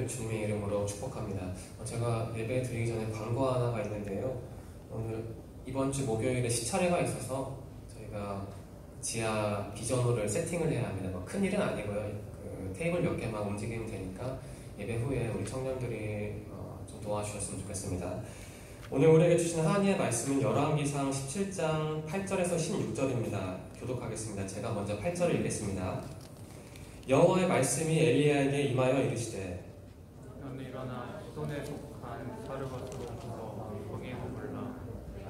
여러분을 주님의 이름으로 축복합니다. 제가 예배 드리기 전에 광고 하나가 있는데요. 오늘 이번 주 목요일에 시차례가 있어서 저희가 지하 비전홀을 세팅을 해야 합니다. 큰 일은 아니고요. 테이블 몇 개만 움직이면 되니까 예배 후에 우리 청년들이 좀 도와주셨으면 좋겠습니다. 오늘 우리에게 주신 하나님의 말씀은 열왕기상 17장 8절에서 16절입니다. 교독하겠습니다. 제가 먼저 8절을 읽겠습니다. 여호와의 말씀이 엘리야에게 임하여 이르시되 너는 일어나 시돈에 속한 사르밧으로 가서 거기에 머물라.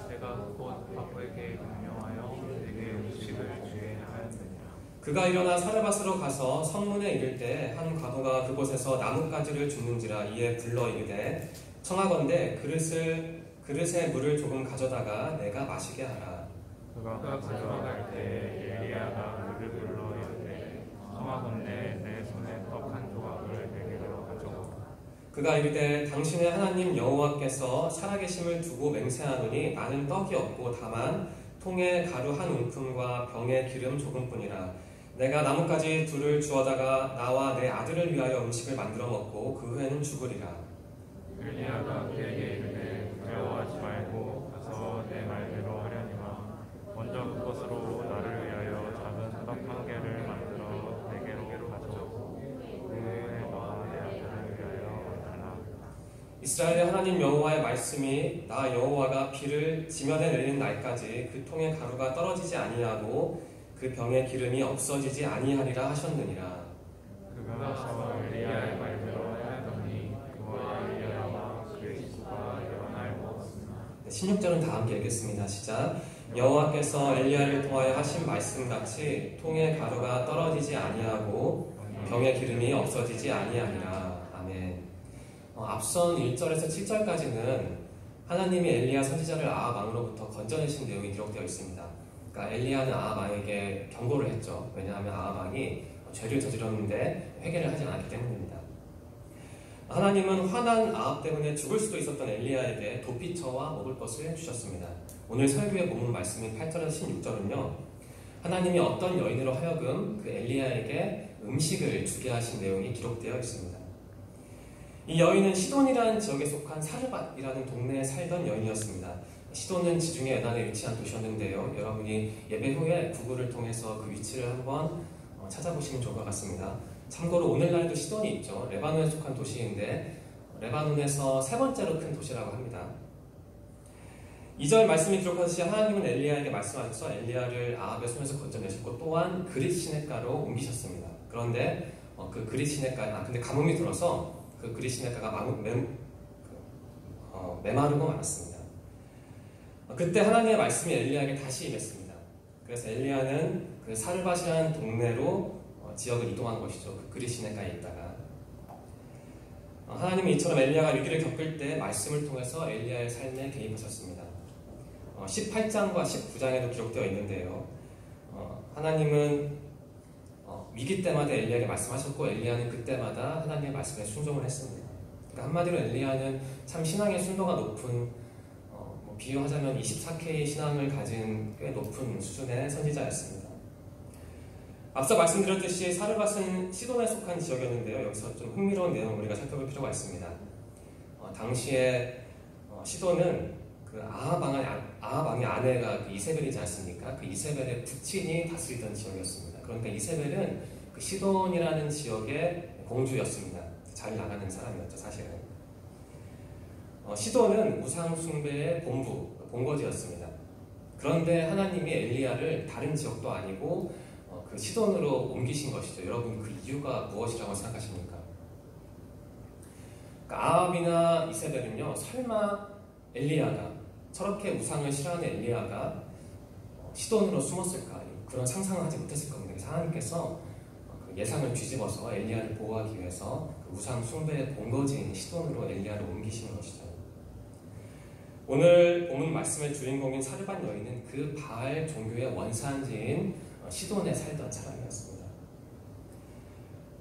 내가 곧 바로에게 명령하여 내게 음식을 주게 하였느니라. 그가 일어나 사르밧으로 가서 성문에 이를 때 한 과부가 그곳에서 나뭇가지를 줍는지라. 이에 불러 이르되 청하건대 그릇에 물을 조금 가져다가 내가 마시게 하라. 그가 가져갈 때 엘리야가 그를 불러 이르되 청하건대 내 손에 떡 한 조각을 내게로 가져오라. 그가 이르되 당신의 하나님 여호와께서 살아계심을 두고 맹세하노니 나는 떡이 없고 다만 통에 가루 한 움큼과 병에 기름 조금뿐이라. 내가 나뭇가지 둘을 주어다가 나와 내 아들을 위하여 음식을 만들어 먹고 그 후에는 죽으리라. 엘리야가 그에게 이르되 두려워하지 말고 가서 내 말대로 하려니와 먼저 그것으로 나를 위하여 작은 떡 한 개를 만들어 내게로 가져오고 그 후에 너와 내 아들을 위하여 하라. 이스라엘의 하나님 여호와의 말씀이 나 여호와가 비를 지면에 내리는 날까지 그 통에 가루가 떨어지지 아니하고 그 병에 기름이 없어지지 아니하리라 하셨느니라. 그가 가서 엘리야의 말대로 하였더니 그와 엘리야와 그의 식구가 일어나 먹었으나. 16절은 다 함께 읽겠습니다. 시작. 여호와께서 엘리야를 통하여 하신 말씀같이 통에 가루가 떨어지지 아니하고 병의 기름이 없어지지 아니하리라. 아멘. 앞선 1절에서 7절까지는 하나님이 엘리야 선지자를 아합 왕으로부터 건져내신 내용이 기록되어 있습니다. 그러니까 엘리야는 아합 왕에게 경고를 했죠. 왜냐하면 아합 왕이 죄를 저질렀는데 회개를 하지 않았기 때문입니다. 하나님은 화난 아합 때문에 죽을 수도 있었던 엘리야에게 도피처와 먹을 것을 주셨습니다. 오늘 설교의 본문 말씀인 8절에서 16절은요. 하나님이 어떤 여인으로 하여금 그 엘리야에게 음식을 주게 하신 내용이 기록되어 있습니다. 이 여인은 시돈이라는 지역에 속한 사르밧이라는 동네에 살던 여인이었습니다. 시돈은 지중해 연안에 위치한 도시였는데요. 여러분이 예배 후에 구글을 통해서 그 위치를 한번 찾아보시면 좋을 것 같습니다. 참고로 오늘날도 시돈이 있죠. 레바논에 속한 도시인데 레바논에서 세 번째로 큰 도시라고 합니다. 2절 말씀이 기록하듯이 하나님은 엘리야에게 말씀하셔서 엘리야를 아합의 손에서 건져내셨고 또한 그릿 시냇가로 옮기셨습니다. 그런데 그 그릿 시냇가 근데 가뭄이 들어서 그 그릿 시냇가가 메마르고 말았습니다. 그때 하나님의 말씀이 엘리야에게 다시 임했습니다. 그래서 엘리야는 그 사르밧이라는 동네로 지역을 이동한 것이죠. 그 그릿 시냇가에 있다가 하나님은 이처럼 엘리야가 위기를 겪을 때 말씀을 통해서 엘리야의 삶에 개입하셨습니다. 18장과 19장에도 기록되어 있는데요. 하나님은 위기 때마다 엘리야에게 말씀하셨고 엘리야는 그때마다 하나님의 말씀에 순종을 했습니다. 그러니까 한마디로 엘리야는 참 신앙의 순도가 높은 비유하자면 24K 신앙을 가진 꽤 높은 수준의 선지자였습니다. 앞서 말씀드렸듯이 사르밧은 시돈에 속한 지역이었는데요. 여기서 좀 흥미로운 내용을 우리가 살펴볼 필요가 있습니다. 당시에 시돈은 그 아합 왕의 아내가 그 이세벨이지 않습니까? 그 이세벨의 부친이 다스리던 지역이었습니다. 그러니까 이세벨은 그 시돈이라는 지역의 공주였습니다. 잘 나가는 사람이었죠, 사실은. 시돈은 우상 숭배의 본거지였습니다. 그런데 하나님이 엘리야를 다른 지역도 아니고 그 시돈으로 옮기신 것이죠. 여러분 그 이유가 무엇이라고 생각하십니까? 그러니까 아합이나 이세벨은요, 설마 엘리야가 저렇게 우상을 싫어하는 엘리야가 시돈으로 숨었을까? 그런 상상을 하지 못했을 겁니다. 그래서 하나님께서 그 예상을 뒤집어서 엘리야를 보호하기 위해서 그 우상 숭배의 본거지인 시돈으로 엘리야를 옮기시는 것이죠. 오늘 본문 말씀의 주인공인 사르밧 여인은 그 바알 종교의 원산지인 시돈에 살던 사람이었습니다.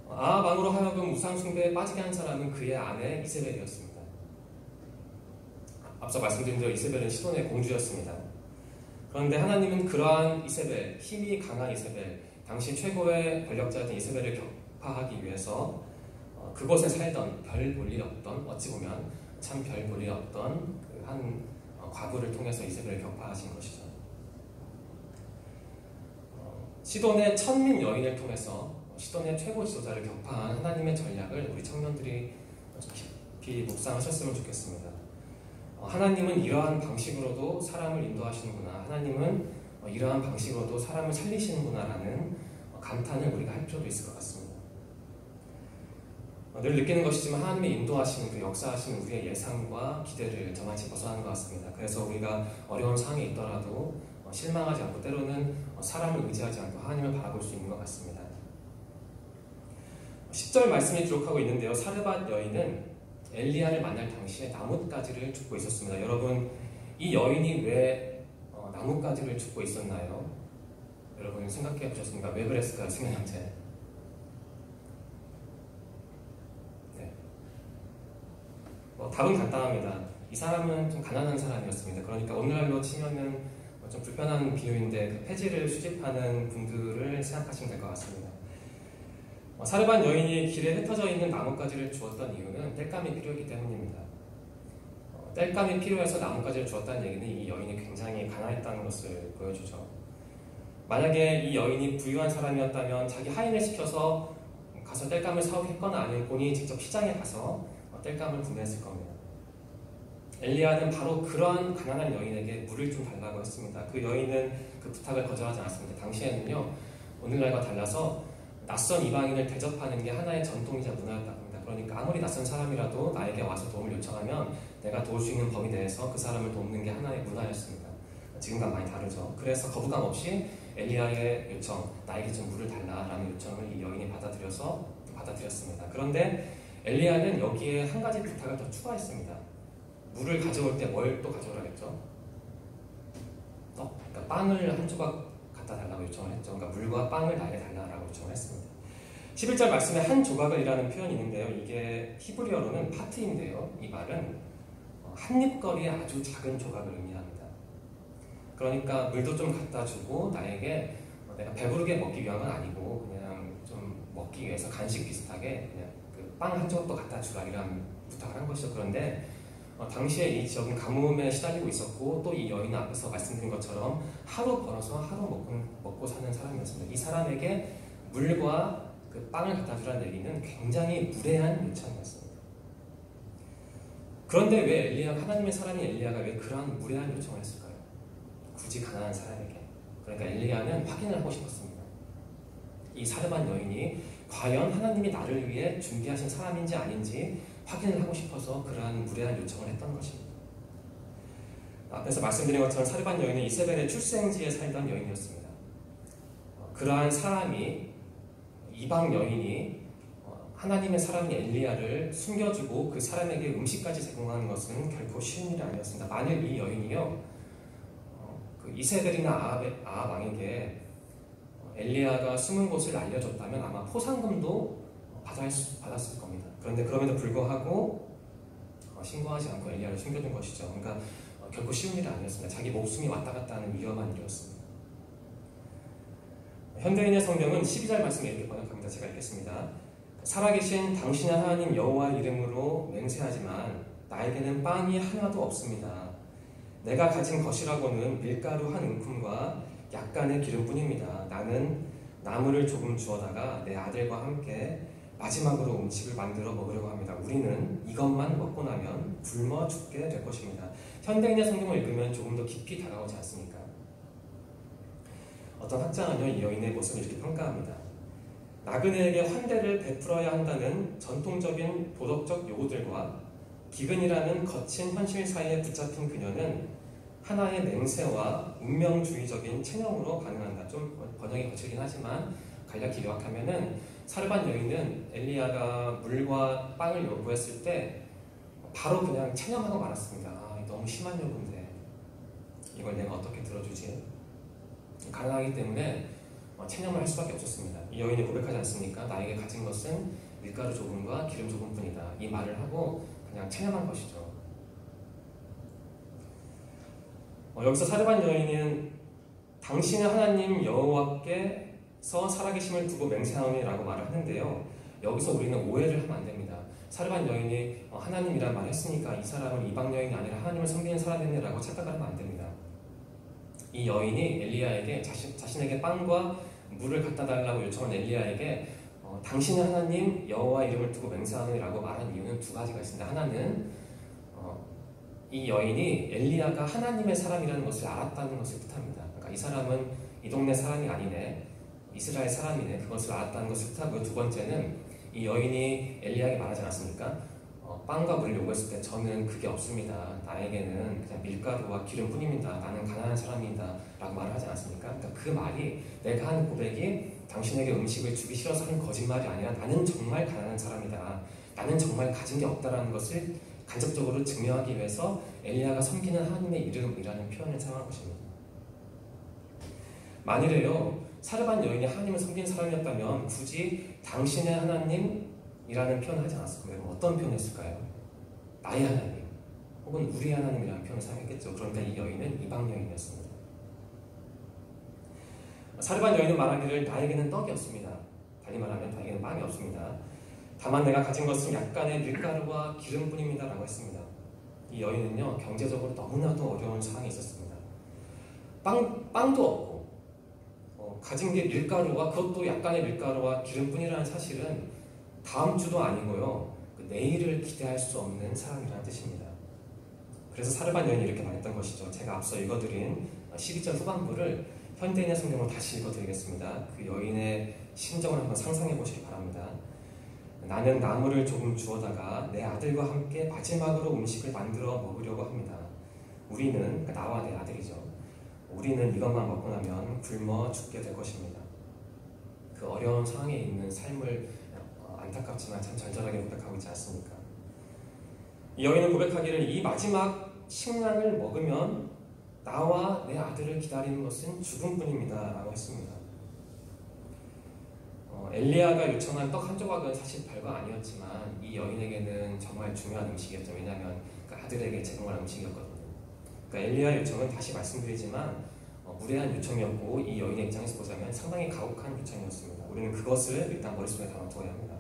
아합 왕으로 하여금 우상 숭배에 빠지게 한 사람은 그의 아내 이세벨이었습니다. 앞서 말씀드린 대로 이세벨은 시돈의 공주였습니다. 그런데 하나님은 그러한 이세벨, 힘이 강한 이세벨, 당시 최고의 권력자였던 이세벨을 격파하기 위해서 그곳에 살던 별 볼 일 없던, 어찌 보면 참 별 볼 일 없던 그 한 과부를 통해서 이세벨을 격파하신 것이죠. 시돈의 천민 여인을 통해서 시돈의 최고 지도자를 격파한 하나님의 전략을 우리 청년들이 좀 깊이 묵상하셨으면 좋겠습니다. 하나님은 이러한 방식으로도 사람을 인도하시는구나, 하나님은 이러한 방식으로도 사람을 살리시는구나라는 감탄을 우리가 할 필요도 있을 것 같습니다. 늘 느끼는 것이지만 하나님의 인도하시는 그 역사하시는 우리의 예상과 기대를 저만치 벗어나는 것 같습니다. 그래서 우리가 어려운 상황에 있더라도 실망하지 않고 때로는 사람을 의지하지 않고 하나님을 바라볼 수 있는 것 같습니다. 10절 말씀이 기록하고 있는데요. 사르밧 여인은 엘리야를 만날 당시에 나뭇가지를 줍고 있었습니다. 여러분, 이 여인이 왜 나뭇가지를 줍고 있었나요? 여러분 생각해 보셨습니까? 왜 그랬을까요? 생명한테. 답은 간단합니다. 이 사람은 좀 가난한 사람이었습니다. 그러니까 오늘날로 치면은 좀 불편한 비유인데 그 폐지를 수집하는 분들을 생각하시면 될 것 같습니다. 사르밧 여인이 길에 흩어져 있는 나뭇가지를 주었던 이유는 땔감이 필요했기 때문입니다. 땔감이 필요해서 나뭇가지를 주었다는 얘기는 이 여인이 굉장히 가난했다는 것을 보여주죠. 만약에 이 여인이 부유한 사람이었다면 자기 하인을 시켜서 가서 땔감을 사오겠거나 아니면 본인이 직접 시장에 가서 땔감을 구매했을 겁니다. 엘리야는 바로 그러한 가난한 여인에게 물을 좀 달라고 했습니다. 그 여인은 그 부탁을 거절하지 않았습니다. 당시에는요, 오늘날과 달라서 낯선 이방인을 대접하는 게 하나의 전통이자 문화였다고 합니다. 그러니까 아무리 낯선 사람이라도 나에게 와서 도움을 요청하면 내가 도울 수 있는 범위 내에서 그 사람을 돕는 게 하나의 문화였습니다. 지금과 많이 다르죠. 그래서 거부감 없이 엘리야의 요청, 나에게 좀 물을 달라라는 요청을 이 여인이 받아들였습니다. 그런데 엘리야는 여기에 한 가지 부탁을 더 추가했습니다. 물을 가져올 때 뭘 또 가져오라겠죠? 그러니까 빵을 한 조각 갖다 달라고 요청을 했죠. 그러니까 물과 빵을 나에게 달라고 요청을 했습니다. 11절 말씀에 한 조각을이라는 표현이 있는데요. 이게 히브리어로는 파트인데요. 이 말은 한 입거리의 아주 작은 조각을 의미합니다. 그러니까 물도 좀 갖다 주고 나에게 내가 배부르게 먹기 위한 건 아니고 그냥 좀 먹기 위해서 간식 비슷하게 그냥 그 빵 한 조각도 갖다 주라 이런 부탁을 한 것이죠. 그런데 당시에 이 지역은 가뭄에 시달리고 있었고 또 이 여인 앞에서 말씀드린 것처럼 하루 벌어서 하루 먹고 사는 사람이었습니다. 이 사람에게 물과 그 빵을 갖다 주라는 얘기는 굉장히 무례한 요청이었습니다. 그런데 왜 하나님의 사람인 엘리야가 왜 그러한 무례한 요청을 했을까요? 굳이 가난한 사람에게. 그러니까 엘리야는 확인을 하고 싶었습니다. 이 사르밧 여인이 과연 하나님이 나를 위해 준비하신 사람인지 아닌지 확인을 하고 싶어서 그러한 무례한 요청을 했던 것입니다. 앞에서 말씀드린 것처럼 사르밧 여인은 이세벨의 출생지에 살던 여인이었습니다. 그러한 사람이, 이방 여인이 하나님의 사람인 엘리야를 숨겨주고 그 사람에게 음식까지 제공하는 것은 결코 쉬운 일이 아니었습니다. 만일 이 여인이요, 그 이세벨이나 아합 왕에게 엘리야가 숨은 곳을 알려줬다면 아마 포상금도 받았을 겁니다. 그런데 그럼에도 불구하고 신고하지 않고 엘리야를 숨겨둔 것이죠. 그러니까 결코 쉬운 일이 아니었습니다. 자기 목숨이 왔다 갔다 하는 위험한 일이었습니다. 현대인의 성경은 12절 말씀에 이렇게 번역합니다. 제가 읽겠습니다. 살아계신 당신의 하나님 여호와 이름으로 맹세하지만 나에게는 빵이 하나도 없습니다. 내가 가진 것이라고는 밀가루 한 움큼과 약간의 기름뿐입니다. 나는 나무를 조금 주워다가 내 아들과 함께 마지막으로 음식을 만들어 먹으려고 합니다. 우리는 이것만 먹고 나면 굶어 죽게 될 것입니다. 현대인의 성경을 읽으면 조금 더 깊이 다가오지 않습니까? 어떤 학자는요, 이 여인의 모습을 이렇게 평가합니다. 나그네에게 환대를 베풀어야 한다는 전통적인 도덕적 요구들과 기근이라는 거친 현실 사이에 붙잡힌 그녀는 하나의 맹세와 운명주의적인 체념으로 반응한다. 좀 번역이 거칠긴 하지만 간략히 요약하면은 사르밧 여인은 엘리야가 물과 빵을 요구했을 때 바로 그냥 체념하고 말았습니다. 너무 심한 요구인데 이걸 내가 어떻게 들어주지? 가능하기 때문에 체념을 할 수밖에 없었습니다. 이 여인이 고백하지 않습니까? 나에게 가진 것은 밀가루 조금과 기름 조금뿐이다. 이 말을 하고 그냥 체념한 것이죠. 여기서 사르밧 여인은 당신의 하나님 여호와께서 살아계심을 두고 맹세하오니라고 말을 하는데요. 여기서 우리는 오해를 하면 안 됩니다. 사르밧 여인이 하나님이란 말을 했으니까 이 사람은 이방 여인이 아니라 하나님을 섬기는 사람이네라고 착각하면 안 됩니다. 이 여인이 엘리야에게 자신에게 빵과 물을 갖다 달라고 요청한 엘리야에게 당신은 하나님 여호와 이름을 두고 맹세하느라고 말한 이유는 두 가지가 있습니다. 하나는 이 여인이 엘리야가 하나님의 사람이라는 것을 알았다는 것을 뜻합니다. 그러니까 이 사람은 이 동네 사람이 아니네, 이스라엘 사람이네, 그것을 알았다는 것을 뜻하고요. 두 번째는 이 여인이 엘리야에게 말하지 않았습니까? 빵과 물을 요구했을 때 저는 그게 없습니다. 나에게는 그냥 밀가루와 기름뿐입니다. 나는 가난한 사람이다 라고 말을 하지 않았습니까? 그러니까 그 말이, 내가 하는 고백이 당신에게 음식을 주기 싫어서 하는 거짓말이 아니라 나는 정말 가난한 사람이다, 나는 정말 가진 게 없다라는 것을 간접적으로 증명하기 위해서 엘리야가 섬기는 하나님의 이름이라는 표현을 사용한 것입니다. 만일에요, 사르밧 여인이 하나님을 섬기는 사람이었다면 굳이 당신의 하나님이라는 표현을 하지 않았을 거예요. 어떤 표현을 했을까요? 나의 하나님 혹은 우리의 하나님이라는 표현을 사용했겠죠. 그러니까 이 여인은 이방 여인이었습니다. 사르밧 여인은 말하기를 나에게는 떡이 없습니다. 달리 말하면 나에게는 빵이 없습니다. 다만 내가 가진 것은 약간의 밀가루와 기름뿐입니다 라고 했습니다. 이 여인은요, 경제적으로 너무나도 어려운 상황이 있었습니다. 빵도 없고 가진 게 밀가루와, 그것도 약간의 밀가루와 기름뿐이라는 사실은 다음 주도 아니고요, 내일을 기대할 수 없는 사람이라는 뜻입니다. 그래서 사르밧 여인이 이렇게 말했던 것이죠. 제가 앞서 읽어드린 12절 후반부를 현대인의 성경으로 다시 읽어드리겠습니다. 그 여인의 심정을 한번 상상해 보시기 바랍니다. 나는 나무를 조금 주워다가 내 아들과 함께 마지막으로 음식을 만들어 먹으려고 합니다. 우리는, 그러니까 나와 내 아들이죠. 우리는 이것만 먹고 나면 굶어 죽게 될 것입니다. 그 어려운 상황에 있는 삶을 안타깝지만 참 절절하게 고백하고 있지 않습니까? 이 여인은 고백하기를 이 마지막 식량을 먹으면 나와 내 아들을 기다리는 것은 죽음뿐입니다 라고 했습니다. 엘리야가 요청한 떡 한 조각은 사실 별거 아니었지만 이 여인에게는 정말 중요한 음식이었죠. 왜냐하면 그 아들에게 제공할 음식이었거든요. 그러니까 엘리야의 요청은 다시 말씀드리지만 무례한 요청이었고 이 여인의 입장에서 보자면 상당히 가혹한 요청이었습니다. 우리는 그것을 일단 머릿속에 담아두어야 합니다.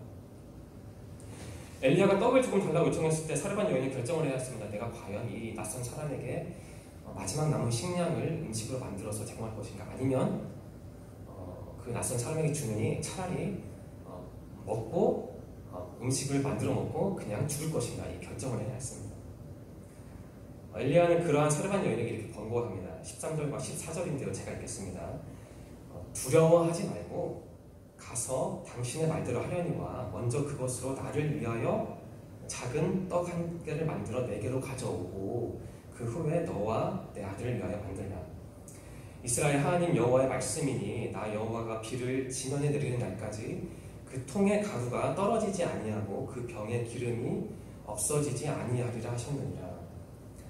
엘리야가 떡을 조금 달라고 요청했을 때 사르밧 여인이 결정을 해야 했습니다. 내가 과연 이 낯선 사람에게 마지막 남은 식량을 음식으로 만들어서 제공할 것인가, 아니면 그 낯선 사람에게 주느니 차라리 먹고 음식을 만들어 먹고 그냥 죽을 것인가, 이 결정을 해야 했습니다. 엘리야는 그러한 사르밧 여인에게 이렇게 권고합니다. 13절과 14절인데요. 제가 읽겠습니다. 두려워하지 말고 가서 당신의 말대로 하려니와 먼저 그것으로 나를 위하여 작은 떡 한 개를 만들어 내게로 가져오고 그 후에 너와 내 아들을 위하여 만들라. 이스라엘 하나님 여호와의 말씀이니 나 여호와가 비를 지면에 내리는 날까지 그 통의 가루가 떨어지지 아니하고 그 병의 기름이 없어지지 아니하리라 하셨느니라.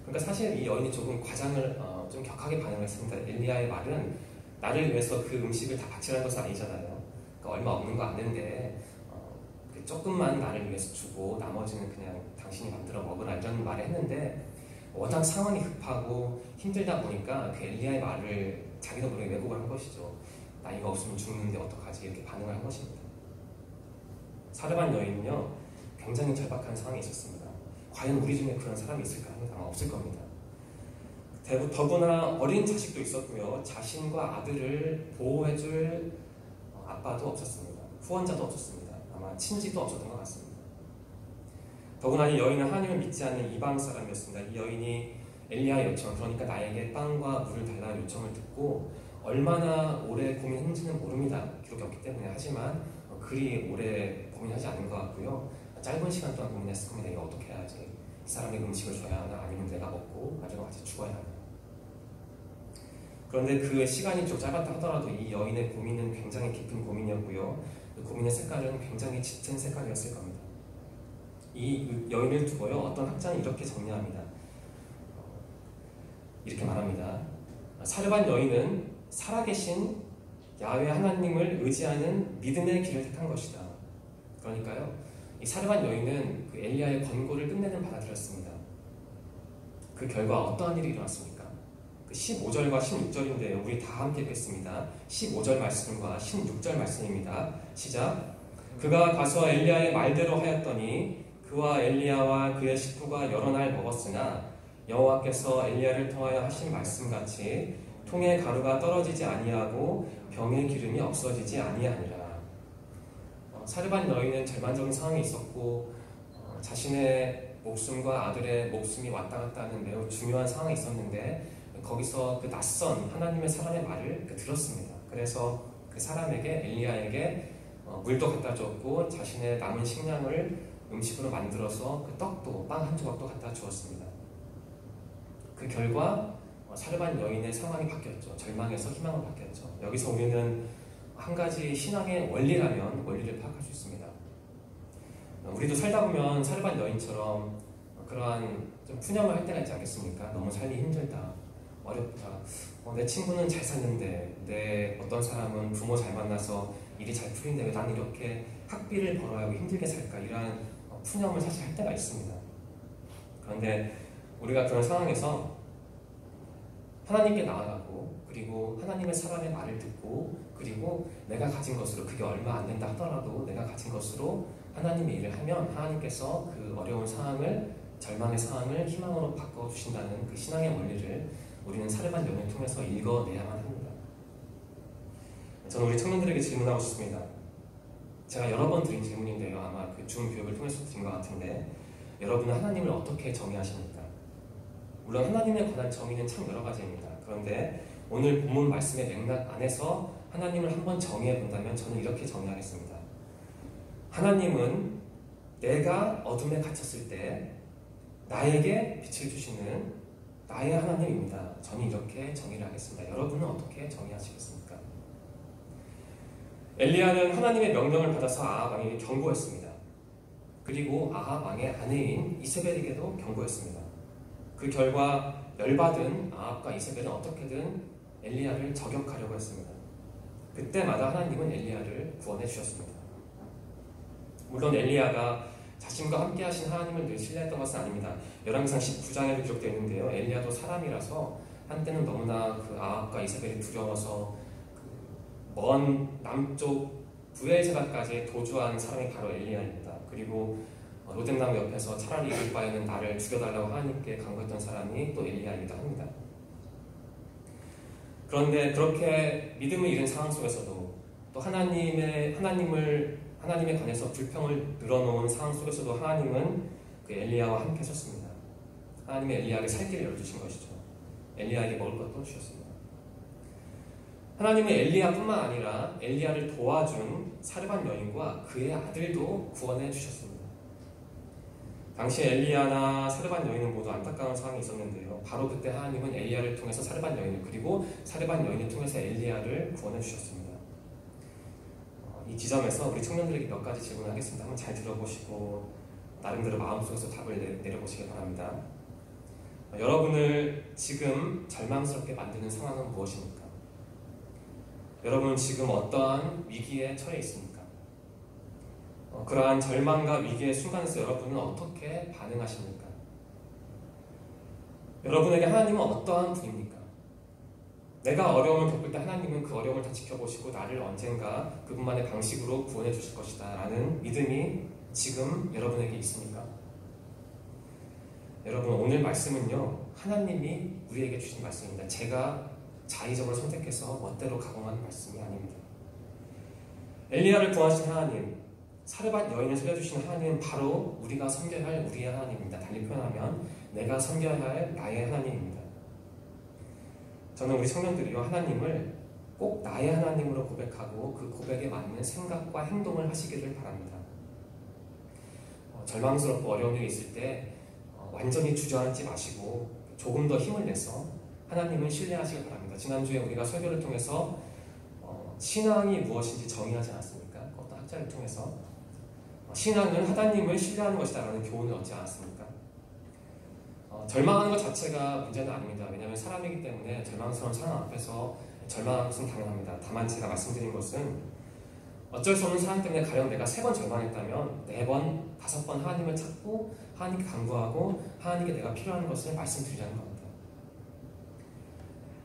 그러니까 사실 이 여인이 조금 과장을 좀 격하게 반응했습니다. 엘리야의 말은 나를 위해서 그 음식을 다 바치라는 것은 아니잖아요. 그러니까 얼마 없는 거 아는데 조금만 나를 위해서 주고 나머지는 그냥 당신이 만들어 먹으라, 이런 말을 했는데 워낙 상황이 급하고 힘들다 보니까 그 엘리야의 말을 자기도 모르게 왜곡을 한 것이죠. 나 이거 없으면 죽는데 어떡하지, 이렇게 반응을 한 것입니다. 사르밧 여인은요, 굉장히 절박한 상황에 있었습니다. 과연 우리 중에 그런 사람이 있을까 하면 아마 없을 겁니다. 더구나 어린 자식도 있었고요, 자신과 아들을 보호해줄 아빠도 없었습니다. 후원자도 없었습니다. 아마 친지도 없었던 것 같습니다. 더구나 이 여인은 하나님을 믿지 않는 이방 사람이었습니다. 이 여인이 엘리야의 요청, 그러니까 나에게 빵과 물을 달라는 요청을 듣고 얼마나 오래 고민했는지는 모릅니다. 기록이 없기 때문에. 하지만 그리 오래 고민하지 않은 것 같고요. 짧은 시간 동안 고민했을 겁니다. 이거 어떻게 해야지? 이 사람에게 음식을 줘야 하나, 아니면 내가 먹고 나중에 같이 죽어야 하나. 그런데 그 시간이 좀 짧았다 하더라도 이 여인의 고민은 굉장히 깊은 고민이었고요. 그 고민의 색깔은 굉장히 짙은 색깔이었을 겁니다. 이 여인을 두고요, 어떤 학자는 이렇게 정리합니다. 이렇게 말합니다. 사르밧 여인은 살아계신 야훼 하나님을 의지하는 믿음의 길을 택한 것이다. 그러니까요, 이 사르밧 여인은 그 엘리야의 권고를 끝내는 받아들였습니다. 그 결과 어떠한 일이 일어났습니까? 그 15절과 16절인데요. 우리 다 함께 읽겠습니다. 15절 말씀과 16절 말씀입니다. 시작. 그가 가서 엘리야의 말대로 하였더니 그와 엘리야와 그의 식구가 여러 날 먹었으나 여호와께서 엘리야를 통하여 하신 말씀같이 통에 가루가 떨어지지 아니하고 병의 기름이 없어지지 아니하니라. 사르밧 여인은 절망적인 상황이 있었고 자신의 목숨과 아들의 목숨이 왔다 갔다 하는 매우 중요한 상황이 있었는데 거기서 그 낯선 하나님의 사람의 말을 들었습니다. 그래서 그 사람에게 엘리야에게 물도 갖다 줬고 자신의 남은 식량을 음식으로 만들어서 그 떡도 빵 한 조각도 갖다 주었습니다. 그 결과 사르밧 여인의 상황이 바뀌었죠. 절망에서 희망으로 바뀌었죠. 여기서 우리는 한 가지 신앙의 원리라면 원리를 파악할 수 있습니다. 우리도 살다 보면 사르밧 여인처럼 그러한 좀 푸념을 할 때가 있지 않겠습니까? 너무 살기 힘들다, 어렵다. 내 친구는 잘 사는데 내 어떤 사람은 부모 잘 만나서 일이 잘 풀린데 왜 나는 이렇게 학비를 벌어야 하고 힘들게 살까? 이러한 푸념을 사실 할 때가 있습니다. 그런데 우리가 그런 상황에서 하나님께 나아가고 그리고 하나님의 사람의 말을 듣고 그리고 내가 가진 것으로 그게 얼마 안 된다 하더라도 내가 가진 것으로 하나님의 일을 하면 하나님께서 그 어려운 상황을 절망의 상황을 희망으로 바꿔주신다는 그 신앙의 원리를 우리는 사르밧 여인을 통해서 읽어내야만 합니다. 저는 우리 청년들에게 질문하고 싶습니다. 제가 여러 번 드린 질문인데요. 아마 그 줌 교육을 통해서 드린 것 같은데 여러분은 하나님을 어떻게 정의하십니까? 물론 하나님에 관한 정의는 참 여러 가지입니다. 그런데 오늘 본문 말씀의 맥락 안에서 하나님을 한번 정의해 본다면 저는 이렇게 정의하겠습니다. 하나님은 내가 어둠에 갇혔을 때 나에게 빛을 주시는 나의 하나님입니다. 저는 이렇게 정의를 하겠습니다. 여러분은 어떻게 정의하시겠습니까? 엘리야는 하나님의 명령을 받아서 아합 왕에게 경고했습니다. 그리고 아합 왕의 아내인 이세벨에게도 경고했습니다. 그 결과 열받은 아합과 이세벨은 어떻게든 엘리야를 저격하려고 했습니다. 그때마다 하나님은 엘리야를 구원해 주셨습니다. 물론 엘리야가 자신과 함께 하신 하나님을 늘 신뢰했던 것은 아닙니다. 열왕기상 19장에도 기록되어 있는데요. 엘리야도 사람이라서 한때는 너무나 그 아합과 이세벨이 두려워서 먼 남쪽 부엘제바까지 도주한 사람이 바로 엘리야입니다. 그리고 로뎀나무 옆에서 차라리 이길 바에는 나를 죽여달라고 하나님께 간구했던 사람이 또 엘리야이기도 합니다. 그런데 그렇게 믿음을 잃은 상황 속에서도 또 하나님에 관해서 불평을 늘어놓은 상황 속에서도 하나님은 그 엘리야와 함께 하셨습니다. 하나님의 엘리야에게 살 길을 열어주신 것이죠. 엘리야에게 먹을 것도 주셨습니다. 하나님은 엘리야뿐만 아니라 엘리야를 도와준 사르밧 여인과 그의 아들도 구원해 주셨습니다. 당시 엘리야나 사르밧 여인은 모두 안타까운 상황이 있었는데요. 바로 그때 하나님은 엘리야를 통해서 사르밧 여인을 그리고 사르밧 여인을 통해서 엘리야를 구원해 주셨습니다. 이 지점에서 우리 청년들에게 몇 가지 질문을 하겠습니다. 한번 잘 들어보시고 나름대로 마음속에서 답을 내려보시기 바랍니다. 여러분을 지금 절망스럽게 만드는 상황은 무엇입니까? 여러분은 지금 어떠한 위기에 처해 있습니까? 그러한 절망과 위기의 순간에서 여러분은 어떻게 반응하십니까? 여러분에게 하나님은 어떠한 분입니까? 내가 어려움을 겪을 때 하나님은 그 어려움을 다 지켜보시고 나를 언젠가 그분만의 방식으로 구원해 주실 것이다 라는 믿음이 지금 여러분에게 있습니까? 여러분, 오늘 말씀은요, 하나님이 우리에게 주신 말씀입니다. 제가 자의적으로 선택해서 멋대로 가공한 말씀이 아닙니다. 엘리야를 구하신 하나님, 사르밧 여인을 살려주신 하나님은 바로 우리가 섬겨야 할 우리의 하나님입니다. 달리 표현하면 내가 섬겨야 할 나의 하나님입니다. 저는 우리 청년들이요, 하나님을 꼭 나의 하나님으로 고백하고 그 고백에 맞는 생각과 행동을 하시기를 바랍니다. 절망스럽고 어려운 일이 있을 때 완전히 주저앉지 마시고 조금 더 힘을 내서 하나님을 신뢰하시길 바랍니다. 지난주에 우리가 설교를 통해서 신앙이 무엇인지 정의하지 않았습니까? 어떤 학자를 통해서 신앙은 하나님을 신뢰하는 것이다 라는 교훈을 얻지 않았습니까? 절망하는 것 자체가 문제는 아닙니다. 왜냐하면 사람이기 때문에 절망스러운 상황 앞에서 절망하는 것은 당연합니다. 다만 제가 말씀드린 것은 어쩔 수 없는 상황 때문에 가령 내가 3번 절망했다면 4번, 5번 하나님을 찾고 하나님께 간구하고 하나님께 내가 필요한 것을 말씀드리자는 겁니다.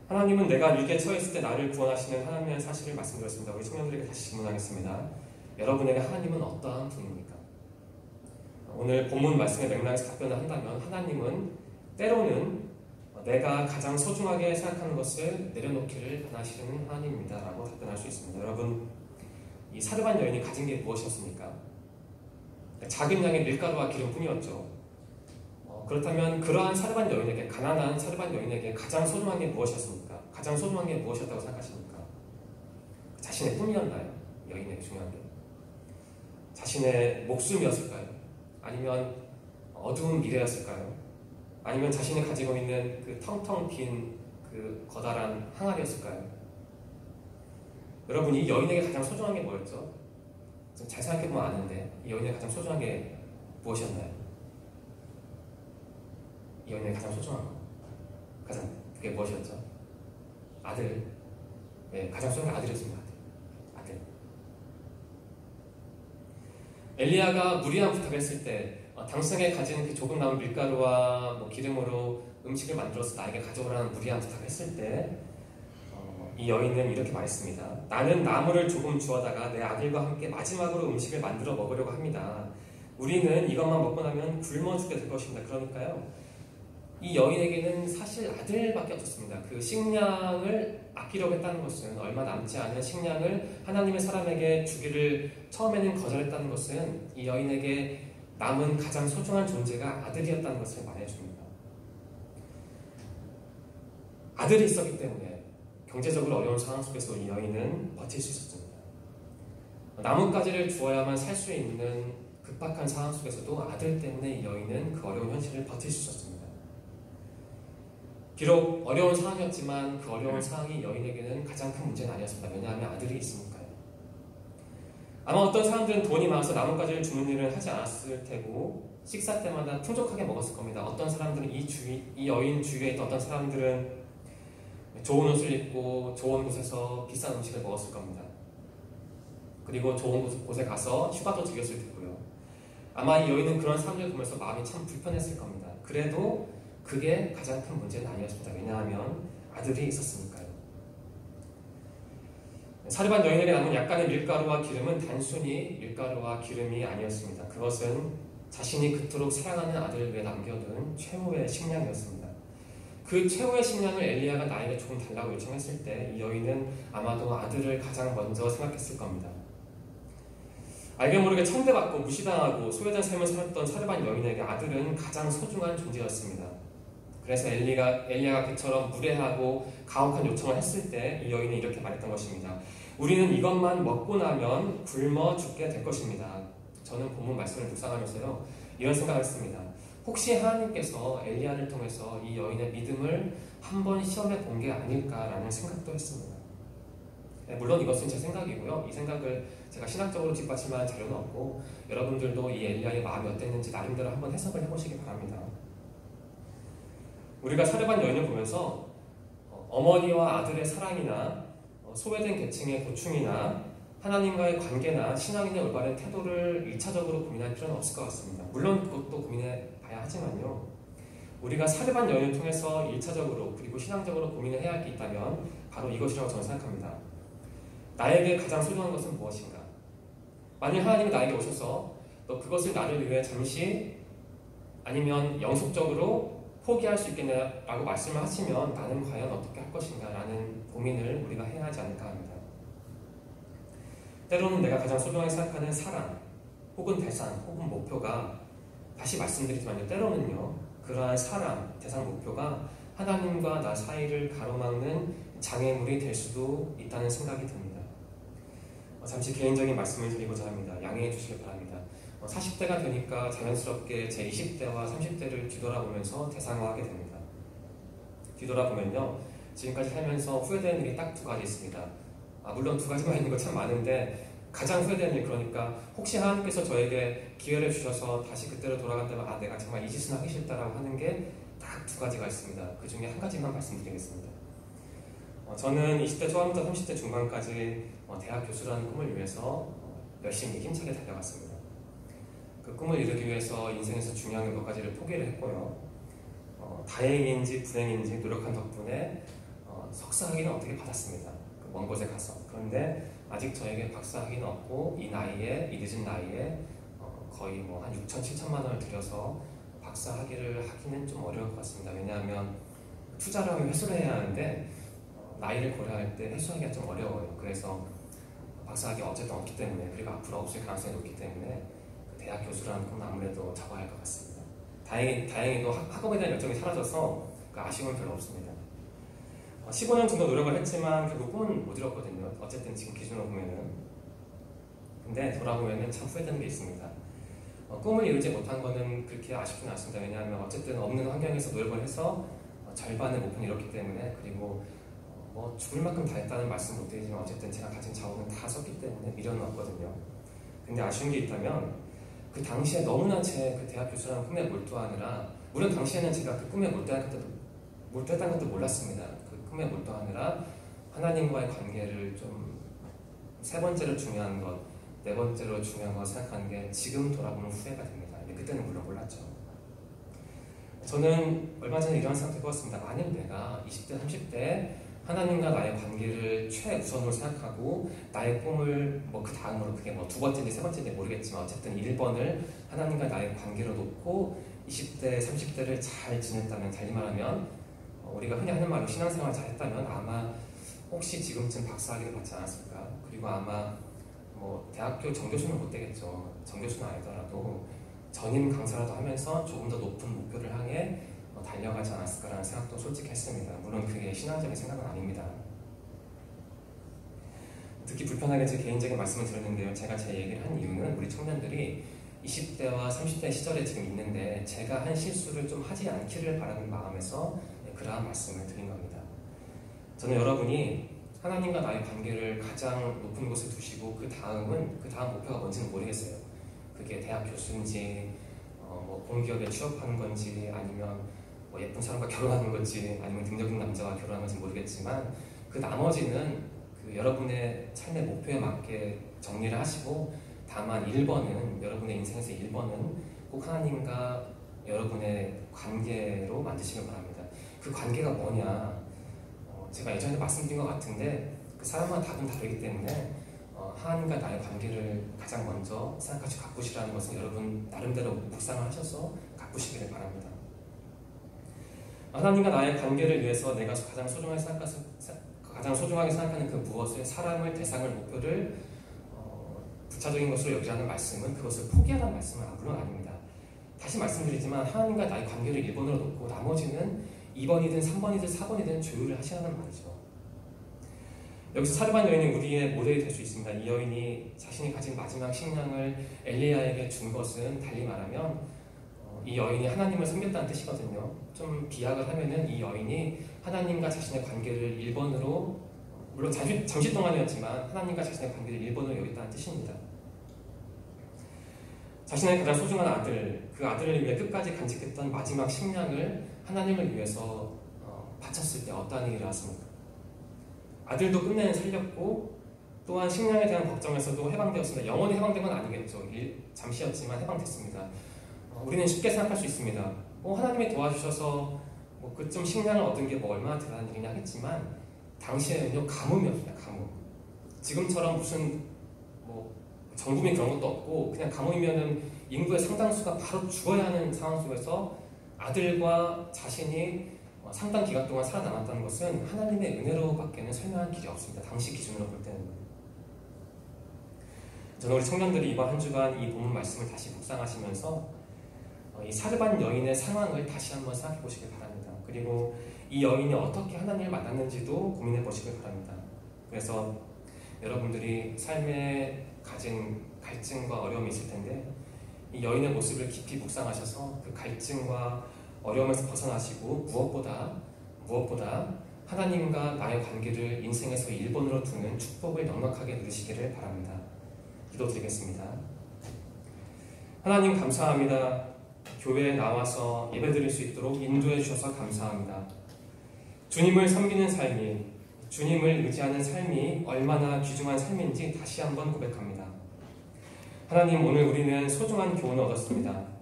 하나님은 내가 위기에 처했을 때 나를 구원하시는 하나님의 사실을 말씀드렸습니다. 우리 청년들에게 다시 질문하겠습니다. 여러분에게 하나님은 어떠한 분입니까? 오늘 본문 말씀의 맥락에서 답변을 한다면 하나님은 때로는 내가 가장 소중하게 생각하는 것을 내려놓기를 원하시는 하나님입니다 라고 답변할 수 있습니다. 여러분, 이 사르반 여인이 가진 게 무엇이었습니까? 작은 양의 밀가루와 기름뿐이었죠. 그렇다면 그러한 사르반 여인에게, 가난한 사르반 여인에게 가장 소중한 게 무엇이었습니까? 가장 소중한 게 무엇이었다고 생각하십니까? 자신의 꿈이었나요? 여인에게 중요한 게 자신의 목숨이었을까요? 아니면 어두운 미래였을까요? 아니면 자신이 가지고 있는 그 텅텅 빈 그 거다란 항아리였을까요? 여러분, 이 여인에게 가장 소중한 게 뭐였죠? 잘 생각해보면 아는데 이 여인에게 가장 소중한 게 무엇이었나요? 이 여인에게 가장 소중한 거, 그게 무엇이었죠? 아들. 네, 가장 소중한 게 아들이었습니다. 아들. 엘리야가 무리한 부탁을 했을 때 당신에게 가진 그 조금 남은 밀가루와 기름으로 음식을 만들어서 나에게 가져오라는 무리한 부탁을 했을 때 이 여인은 이렇게 말했습니다. 나는 나무를 조금 주워다가 내 아들과 함께 마지막으로 음식을 만들어 먹으려고 합니다. 우리는 이것만 먹고 나면 굶어 죽게 될 것입니다. 그러니까요, 이 여인에게는 사실 아들밖에 없었습니다. 그 식량을 아끼려고 했다는 것은, 얼마 남지 않은 식량을 하나님의 사람에게 주기를 처음에는 거절했다는 것은 이 여인에게 남은 가장 소중한 존재가 아들이었다는 것을 말해줍니다. 아들이 있었기 때문에 경제적으로 어려운 상황 속에서 이 여인은 버틸 수 있었습니다. 나뭇가지를 주어야만 살 수 있는 급박한 상황 속에서도 아들 때문에 이 여인은 그 어려운 현실을 버틸 수 있었습니다. 비록 어려운 상황이었지만 그 어려운 상황이 여인에게는 가장 큰 문제는 아니었습니다. 왜냐하면 아들이 있으니까요. 아마 어떤 사람들은 돈이 많아서 나뭇가지를 주는 일을 하지 않았을 테고 식사 때마다 풍족하게 먹었을 겁니다. 어떤 사람들은 이 여인 주위에 있던 어떤 사람들은 좋은 옷을 입고 좋은 곳에서 비싼 음식을 먹었을 겁니다. 그리고 좋은 곳에 가서 휴가도 즐겼을 테고요. 아마 이 여인은 그런 사람들을 보면서 마음이 참 불편했을 겁니다. 그래도 그게 가장 큰 문제는 아니었습니다. 왜냐하면 아들이 있었으니까요. 사르반 여인에게 남은 약간의 밀가루와 기름은 단순히 밀가루와 기름이 아니었습니다. 그것은 자신이 그토록 사랑하는 아들을 위해 남겨둔 최후의 식량이었습니다. 그 최후의 식량을 엘리야가 나에게 조금 달라고 요청했을 때 이 여인은 아마도 아들을 가장 먼저 생각했을 겁니다. 알게 모르게 천대받고 무시당하고 소외된 삶을 살았던 사르반 여인에게 아들은 가장 소중한 존재였습니다. 그래서 엘리야가 그처럼 무례하고 가혹한 요청을 했을 때 이 여인은 이렇게 말했던 것입니다. 우리는 이것만 먹고 나면 굶어 죽게 될 것입니다. 저는 본문 말씀을 묵상하면서요, 이런 생각을 했습니다. 혹시 하나님께서 엘리야를 통해서 이 여인의 믿음을 한번 시험해 본 게 아닐까라는 생각도 했습니다. 물론 이것은 제 생각이고요. 이 생각을 제가 신학적으로 뒷받침할 자료는 없고 여러분들도 이 엘리야의 마음이 어땠는지 나름대로 한번 해석을 해보시기 바랍니다. 우리가 사르반 여인을 보면서 어머니와 아들의 사랑이나 소외된 계층의 고충이나 하나님과의 관계나 신앙인의 올바른 태도를 1차적으로 고민할 필요는 없을 것 같습니다. 물론 그것도 고민해 봐야 하지만요, 우리가 사르반 여인을 통해서 1차적으로 그리고 신앙적으로 고민을 해야 할 게 있다면 바로 이것이라고 저는 생각합니다. 나에게 가장 소중한 것은 무엇인가? 만일 하나님이 나에게 오셔서 너 그것을 나를 위해 잠시 아니면 영속적으로 포기할 수 있겠냐라고 말씀을 하시면 나는 과연 어떻게 할 것인가 라는 고민을 우리가 해야 하지 않을까 합니다. 때로는 내가 가장 소중하게 생각하는 사랑 혹은 대상 혹은 목표가, 다시 말씀드리지만요, 때로는요 그러한 사랑, 대상, 목표가 하나님과 나 사이를 가로막는 장애물이 될 수도 있다는 생각이 듭니다. 잠시 개인적인 말씀을 드리고자 합니다. 양해해 주시기 바랍니다. 40대가 되니까 자연스럽게 제 20대와 30대를 뒤돌아보면서 대상화하게 됩니다. 뒤돌아보면요, 지금까지 살면서 후회되는 일이 딱 두 가지 있습니다. 물론 두 가지만 있는 거 참 많은데 가장 후회되는 일, 그러니까 혹시 하나님께서 저에게 기회를 주셔서 다시 그때로 돌아간다면 내가 정말 이 짓은 하기 싫다라고 하는 게 딱 두 가지가 있습니다. 그 중에 한 가지만 말씀드리겠습니다. 저는 20대 초반부터 30대 중반까지 대학 교수라는 꿈을 위해서 열심히 힘차게 달려갔습니다. 그 꿈을 이루기 위해서 인생에서 중요한 몇 가지를 포기를 했고요. 다행인지 불행인지 노력한 덕분에 석사 학위는 어떻게 받았습니다. 그 먼 곳에 가서. 그런데 아직 저에게 박사 학위는 없고 이 늦은 나이에 거의 뭐 한 6천, 7천만 원을 들여서 박사 학위를 하기는 좀 어려울 것 같습니다. 왜냐하면 투자를 하면 회수를 해야 하는데 나이를 고려할 때 회수하기가 좀 어려워요. 그래서 박사 학위 어쨌든 없기 때문에, 그리고 앞으로 없을 가능성이 높기 때문에 대학 교수라는 건 아무래도 접어야 할 것 같습니다. 다행히도 학업에 대한 열정이 사라져서 그 아쉬움은 별로 없습니다. 15년 정도 노력을 했지만 결국 꿈은 못 이뤘거든요. 어쨌든 지금 기준으로 보면은. 근데 돌아보면은 참 후회되는 게 있습니다. 꿈을 이루지 못한 거는 그렇게 아쉽지는 않습니다. 왜냐하면 어쨌든 없는 환경에서 노력을 해서 절반의 목표는 이뤘기 때문에, 그리고 뭐 죽을 만큼 다 했다는 말씀 못 드리지만 어쨌든 제가 가진 자원은 다 썼기 때문에 미련은 없거든요. 근데 아쉬운 게 있다면 그 당시에 너무나 제 그 대학 교수라는 꿈에 몰두하느라, 물론 당시에는 제가 그 꿈에 몰두했다는 것도 몰랐습니다. 그 꿈에 몰두하느라 하나님과의 관계를 좀 세 번째로 중요한 것, 네 번째로 중요한 것 생각하는 게 지금 돌아보면 후회가 됩니다. 근데 그때는 물론 몰랐죠. 저는 얼마 전에 이런 생각을 해보았습니다. 만일 내가 20대, 30대 하나님과 나의 관계를 최우선으로 생각하고 나의 꿈을 뭐 그 다음으로, 그게 뭐 두 번째인지 세 번째인지 모르겠지만 어쨌든 1번을 하나님과 나의 관계로 놓고 20대, 30대를 잘 지냈다면, 달리 말하면 우리가 흔히 하는 말로 신앙생활을 잘 했다면 아마 혹시 지금쯤 박사학위를 받지 않았을까? 그리고 아마 뭐 대학교 정교수는 못 되겠죠. 정교수는 아니더라도 전임 강사라도 하면서 조금 더 높은 목표를 향해 달려가지 않았을까라는 생각도 솔직히 했습니다. 물론 그게 신앙적인 생각은 아닙니다. 듣기 불편하게 제 개인적인 말씀을 드렸는데요. 제가 제 얘기를 한 이유는 우리 청년들이 20대와 30대 시절에 지금 있는데 제가 한 실수를 좀 하지 않기를 바라는 마음에서 그러한 말씀을 드린 겁니다. 저는 여러분이 하나님과 나의 관계를 가장 높은 곳에 두시고 그 다음 목표가 뭔지는 모르겠어요. 그게 대학 교수인지 뭐 공기업에 취업하는 건지, 아니면 뭐 예쁜 사람과 결혼하는 건지, 아니면 능력 있는 남자와 결혼하는 건지 모르겠지만 그 나머지는 그 여러분의 삶의 목표에 맞게 정리를 하시고, 다만 1번은, 여러분의 인생에서 1번은 꼭 하나님과 여러분의 관계로 만드시길 바랍니다. 그 관계가 뭐냐, 제가 예전에 말씀드린 것 같은데 그 사람마다 답은 다르기 때문에 하나님과 나의 관계를 가장 먼저 생각하시고 가꾸시라는 것은 여러분 나름대로 묵상을 하셔서 가꾸시기를 바랍니다. 하나님과 나의 관계를 위해서 내가 가장 소중하게 생각하는 그 무엇을, 사람을, 대상을, 목표를 부차적인 것으로 여기라는 말씀은 그것을 포기하라는 말씀은 물론 아닙니다. 다시 말씀드리지만 하나님과 나의 관계를 1번으로 놓고 나머지는 2번이든 3번이든 4번이든 조율을 하시라는 말이죠. 여기서 사르반 여인이 우리의 모델이 될 수 있습니다. 이 여인이 자신이 가진 마지막 식량을 엘리야에게 준 것은 달리 말하면 이 여인이 하나님을 섬겼다는 뜻이거든요. 좀 비약을 하면은 이 여인이 하나님과 자신의 관계를 1번으로, 물론 잠시 동안이었지만 하나님과 자신의 관계를 1번으로 여겼다는 뜻입니다. 자신의 가장 소중한 아들, 그 아들을 위해 끝까지 간직했던 마지막 식량을 하나님을 위해서 바쳤을 때 어떠한 일이 일어났습니까? 아들도 끝내는 살렸고 또한 식량에 대한 걱정에서도 해방되었습니다. 영원히 해방된 건 아니겠죠. 잠시였지만 해방됐습니다. 우리는 쉽게 생각할 수 있습니다. 하나님이 도와주셔서 그쯤 식량을 얻은 게 얼마나 대단한 일이냐 하겠지만 당시에는요, 가뭄이었습니다. 가뭄. 지금처럼 무슨 정부민 그런 것도 없고 그냥 가뭄이면은 인구의 상당수가 바로 죽어야 하는 상황 속에서 아들과 자신이 상당 기간 동안 살아남았다는 것은 하나님의 은혜로밖에는 설명할 길이 없습니다. 당시 기준으로 볼 때는. 저는 우리 청년들이 이번 한 주간 이 본문 말씀을 다시 묵상하시면서 이 사르반 여인의 상황을 다시 한번 생각해 보시길 바랍니다. 그리고 이 여인이 어떻게 하나님을 만났는지도 고민해 보시길 바랍니다. 그래서 여러분들이 삶에 가진 갈증과 어려움이 있을 텐데 이 여인의 모습을 깊이 묵상하셔서 그 갈증과 어려움에서 벗어나시고 무엇보다 하나님과 나의 관계를 인생에서 1번으로 두는 축복을 넉넉하게 누리시기를 바랍니다. 기도드리겠습니다. 하나님 감사합니다. 교회에 나와서 예배드릴 수 있도록 인도해 주셔서 감사합니다. 주님을 섬기는 삶이, 주님을 의지하는 삶이 얼마나 귀중한 삶인지 다시 한번 고백합니다. 하나님, 오늘 우리는 소중한 교훈을 얻었습니다.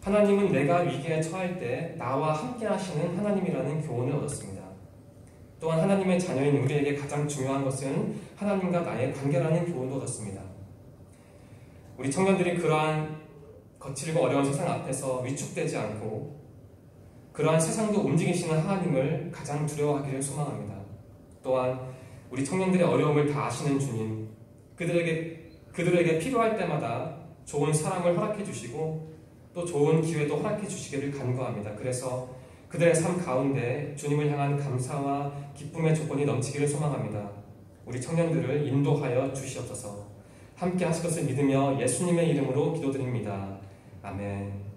하나님은 내가 위기에 처할 때 나와 함께 하시는 하나님이라는 교훈을 얻었습니다. 또한 하나님의 자녀인 우리에게 가장 중요한 것은 하나님과 나의 관계라는 교훈도 얻었습니다. 우리 청년들이 그러한 거칠고 어려운 세상 앞에서 위축되지 않고 그러한 세상도 움직이시는 하나님을 가장 두려워하기를 소망합니다. 또한 우리 청년들의 어려움을 다 아시는 주님, 그들에게 필요할 때마다 좋은 사람을 허락해 주시고 또 좋은 기회도 허락해 주시기를 간구합니다. 그래서 그들의 삶 가운데 주님을 향한 감사와 기쁨의 조건이 넘치기를 소망합니다. 우리 청년들을 인도하여 주시옵소서. 함께 하실 것을 믿으며 예수님의 이름으로 기도드립니다. 아멘.